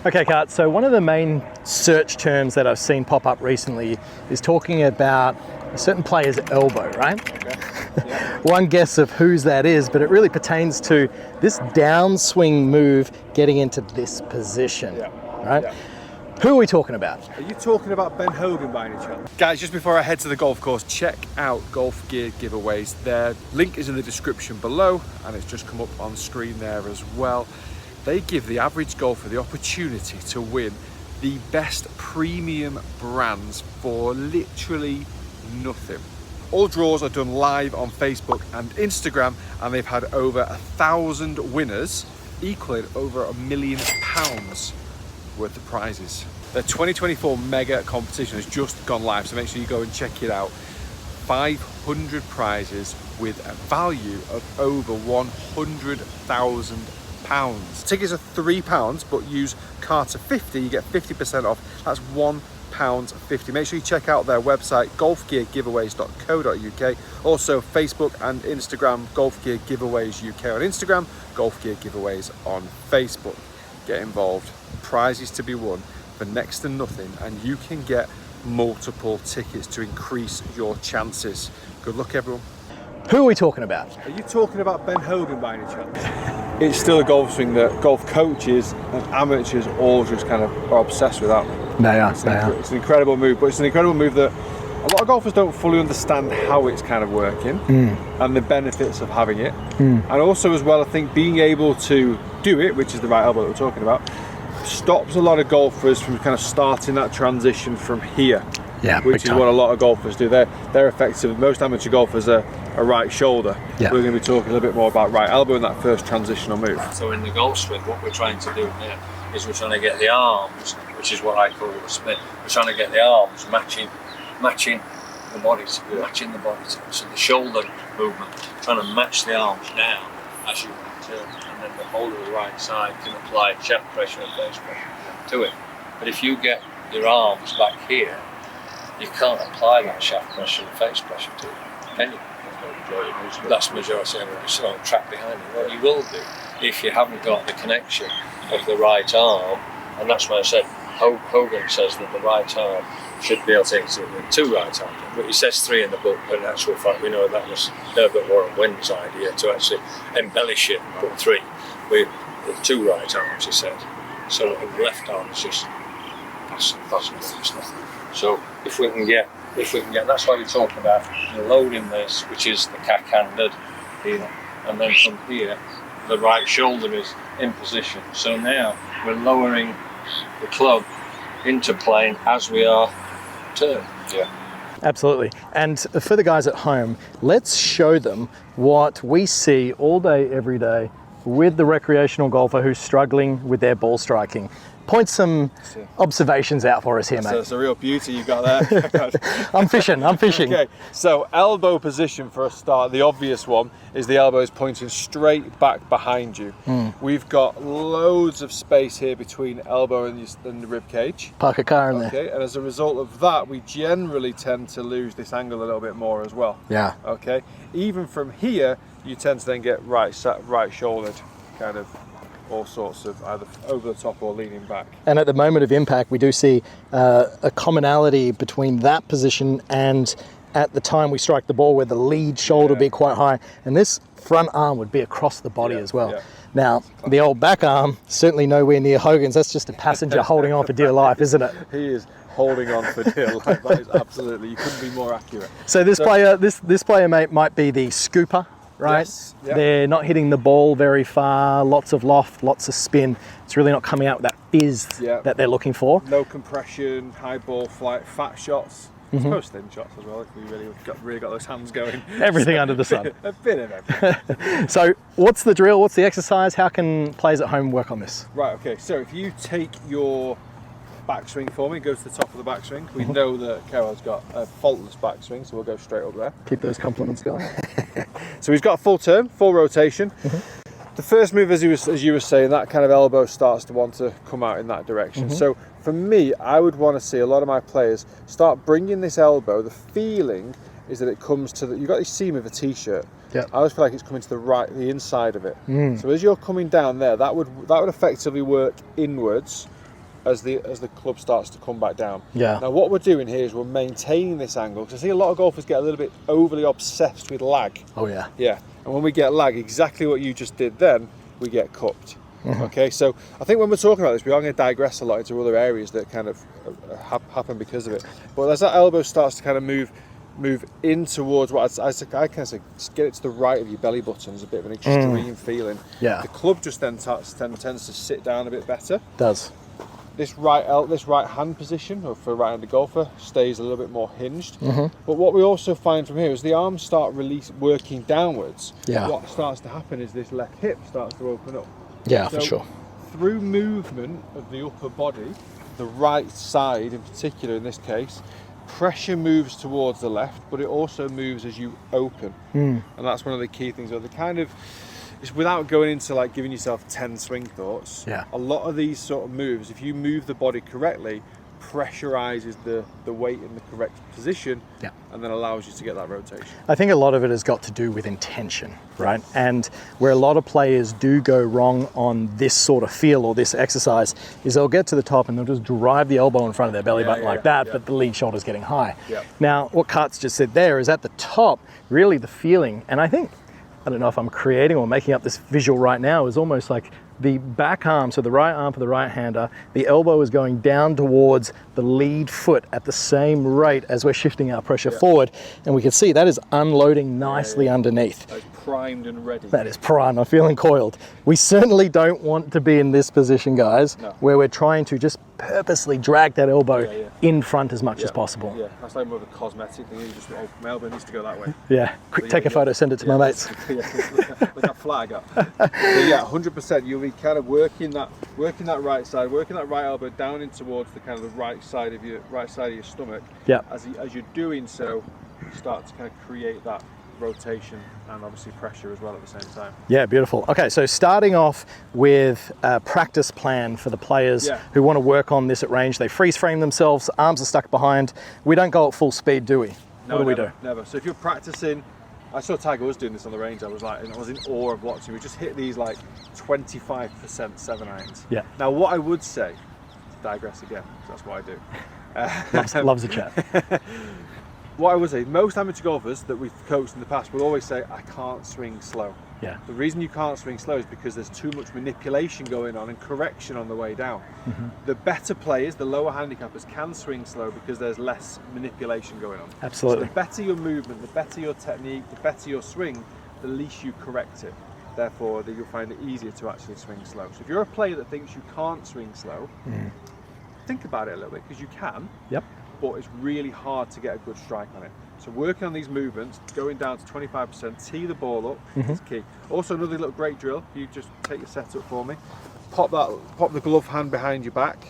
Okay, Kurt, so one of the main search terms that I've seen pop up recently is talking about a certain player's elbow, right? Okay. Yeah. One guess of whose that is, but it really pertains to this downswing move getting into this position, right? Yeah. Who are we talking about? Are you talking about Ben Hogan by any chance? Guys, just before I head to the golf course, check out Golf Gear Giveaways. Their link is in the description below, and it's just come up on screen there as well. They give the average golfer the opportunity to win the best premium brands for literally nothing. All draws are done live on Facebook and Instagram, and they've had over 1,000 winners, equaling over £1 million worth of prizes. The 2024 mega competition has just gone live, so make sure you go and check it out. 500 prizes with a value of over £100,000. Tickets are £3, but use Carter 50, you get 50% off. That's £1.50. Make sure you check out their website, golfgeargiveaways.co.uk. Also Facebook and Instagram, Golf Gear Giveaways UK on Instagram, Golf Gear Giveaways on Facebook. Get involved. Prizes to be won for next to nothing, and you can get multiple tickets to increase your chances. Good luck, everyone. Who are we talking about? Are you talking about Ben Hogan by any chance? It's still a golf swing that golf coaches and amateurs all just kind of are obsessed with, aren't they? It's an incredible move, but it's an incredible move that a lot of golfers don't fully understand how it's kind of working and the benefits of having it. And also as well, I think being able to do it, which is the right elbow that we're talking about, stops a lot of golfers from kind of starting that transition from here. Yeah, which is what a lot of golfers do. They're effective. Most amateur golfers are a right shoulder. Yeah. We're going to be talking a little bit more about right elbow in that first transitional move. So in the golf swing, what we're trying to do here is we're trying to get the arms, which is what I call a spin. We're trying to get the arms matching the bodies, matching the bodies. So the shoulder movement, trying to match the arms down as you turn, and then the holder of the right side can apply shaft pressure and face pressure to it. But if you get your arms back here, you can't apply that shaft pressure and face pressure to it, can you? That's the majority of it. You still don't track behind it. What you will do, if you haven't got the connection of the right arm, and that's why I said Hogan says that the right arm should be able to exit with two right arms. But he says three in the book, but in actual fact we know that was Herbert Warren Wynn's idea to actually embellish it and put three with two right arms, he said. So the left arm is just passing stuff. So if we can get, that's why we're talking about loading this, which is the cack-handed here, and then from here, the right shoulder is in position. So now we're lowering the club into plane as we are turned. Yeah. Absolutely. And for the guys at home, let's show them what we see all day, every day with the recreational golfer who's struggling with their ball striking. Point some observations out for us here, mate. So it's a real beauty you've got there. I'm fishing. Okay, so elbow position for a start. The obvious one is the elbow is pointing straight back behind you. We've got loads of space here between elbow and the rib cage. Park a car in there. Okay, and as a result of that, we generally tend to lose this angle a little bit more as well. Yeah. Okay, even from here, you tend to then get right shouldered, kind of all sorts of either over the top or leaning back. And at the moment of impact, we do see a commonality between that position and at the time we strike the ball where the lead shoulder would be quite high, and this front arm would be across the body as well. Yeah. Now, the old back arm, certainly nowhere near Hogan's. That's just a passenger holding on for dear life, isn't it? He is holding on for dear life. That is absolutely, you couldn't be more accurate. So this player might be the scooper, right? Yes. Yep. They're not hitting the ball very far, lots of loft, lots of spin. It's really not coming out with that fizz that they're looking for. No compression, high ball flight, fat shots. I suppose thin shots as well, if we really got those hands going. Everything under the sun. A bit of everything. So what's the drill? What's the exercise? How can players at home work on this? Right, okay, so if you take your backswing for me, go to the top of the backswing. We know that Kerrod's got a faultless backswing, so we'll go straight up there. Keep those compliments going. So he's got a full turn, full rotation. The first move, as you were saying, that kind of elbow starts to want to come out in that direction. So for me, I would want to see a lot of my players start bringing this elbow. The feeling is that it comes to you've got this seam of a t-shirt. Yep. I always feel like it's coming to the inside of it. So as you're coming down there, that would effectively work inwards as the club starts to come back down. Yeah. Now what we're doing here is we're maintaining this angle, because I see a lot of golfers get a little bit overly obsessed with lag. Oh yeah. Yeah, and when we get lag, exactly what you just did then, we get cupped. Okay, so I think when we're talking about this, we are going to digress a lot into other areas that kind of happen because of it. But as that elbow starts to kind of move in towards what I kind of say, get it to the right of your belly button, is a bit of an extreme feeling. Yeah. The club just then tends to sit down a bit better. Does. This right hand position, or for a right-handed golfer, stays a little bit more hinged. But what we also find from here is the arms start working downwards. Yeah. What starts to happen is this left hip starts to open up. Yeah, So for sure. through movement of the upper body, the right side in particular in this case, pressure moves towards the left, but it also moves as you open. And that's one of the key things. The kind of, it's without going into like giving yourself 10 swing thoughts. Yeah. A lot of these sort of moves, if you move the body correctly, pressurizes the weight in the correct position, Yeah. and then allows you to get that rotation. I think a lot of it has got to do with intention, right? And where a lot of players do go wrong on this sort of feel or this exercise is they'll get to the top and they'll just drive the elbow in front of their belly button like that, but the lead shoulder's getting high. Yeah. Now, what Kurt's just said there is at the top, really the feeling, and I think, I don't know if I'm creating or making up this visual right now, is almost like the back arm, so the right arm for the right hander, the elbow is going down towards the lead foot at the same rate as we're shifting our pressure forward. And we can see that is unloading nicely underneath. Like primed and ready. That is prime, I'm feeling coiled. We certainly don't want to be in this position, guys, where we're trying to just purposely drag that elbow in front as much as possible. Yeah, that's like more of a cosmetic thing. You just, oh, my elbow needs to go that way. Yeah, quick, take a photo, send it to my mates. Look that flag up. So yeah, 100%. You'll be kind of working that right side, working that right elbow down in towards the kind of the right side of your stomach. Yeah. As you're doing so, you start to kind of create that rotation and obviously pressure as well at the same time. Yeah, beautiful. Okay, so starting off with a practice plan for the players who want to work on this at range. They freeze frame themselves, arms are stuck behind. We don't go at full speed, do we? No, what do we never, do? Never. So if you're practicing, I saw Tiger Woods doing this on the range. I was in awe of watching. We just hit these like 25% 7-irons. Yeah. Now what I would say, digress again, because that's what I do. Loves a chat. What I would say, most amateur golfers that we've coached in the past will always say, I can't swing slow. Yeah. The reason you can't swing slow is because there's too much manipulation going on and correction on the way down. The better players, the lower handicappers, can swing slow because there's less manipulation going on. Absolutely. So the better your movement, the better your technique, the better your swing, the least you correct it. Therefore, you'll find it easier to actually swing slow. So if you're a player that thinks you can't swing slow, think about it a little bit, because you can. Yep. But it's really hard to get a good strike on it. So working on these movements, going down to 25%, tee the ball up is key. Also another little great drill, you just take your setup for me, pop the glove hand behind your back,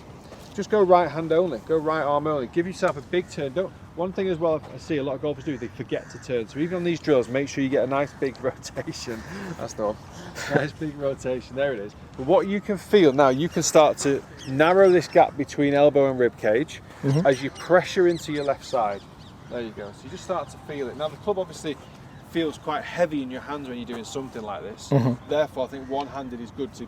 just go right hand only, go right arm only, give yourself a big turn. One thing as well I see a lot of golfers do, they forget to turn. So even on these drills, make sure you get a nice big rotation. That's the one. Nice big rotation, there it is. But what you can feel now, you can start to narrow this gap between elbow and rib cage as you pressure into your left side. There you go. So you just start to feel it. Now the club obviously feels quite heavy in your hands when you're doing something like this. Therefore I think one-handed is good to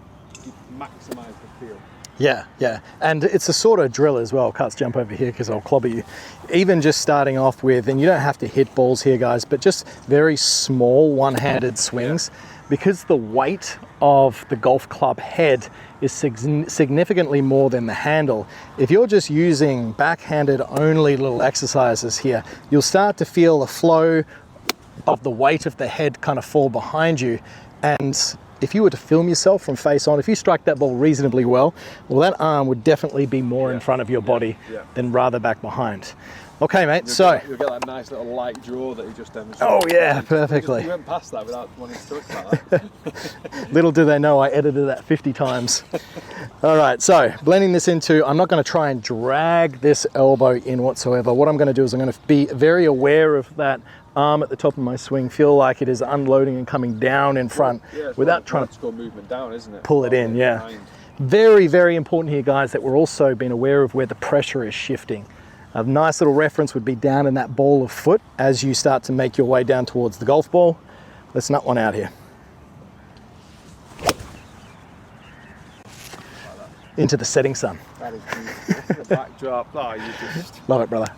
maximise the feel. Yeah, and it's a sort of drill as well. Cuts, jump over here because I'll clobber you. Even just starting off with, and you don't have to hit balls here, guys, but just very small one-handed swings, because the weight of the golf club head is significantly more than the handle. If you're just using backhanded only little exercises here, you'll start to feel the flow of the weight of the head kind of fall behind you. And if you were to film yourself from face on, if you strike that ball reasonably well, that arm would definitely be more in front of your body than rather back behind. Okay, mate, You'll get that nice little light draw that you just demonstrated. Oh yeah, perfectly. You went past that without wanting to talk about that. Little do they know I edited that 50 times. All right, so blending this into, I'm not going to try and drag this elbow in whatsoever. What I'm going to do is I'm going to be very aware of that arm at the top of my swing, feel like it is unloading and coming down in front without trying to movement down, isn't it? pull it in, Very, very important here, guys, that we're also being aware of where the pressure is shifting. A nice little reference would be down in that ball of foot as you start to make your way down towards the golf ball. Let's nut one out here. into the setting sun. That is beautiful. The backdrop. Oh, you just... Love it, brother.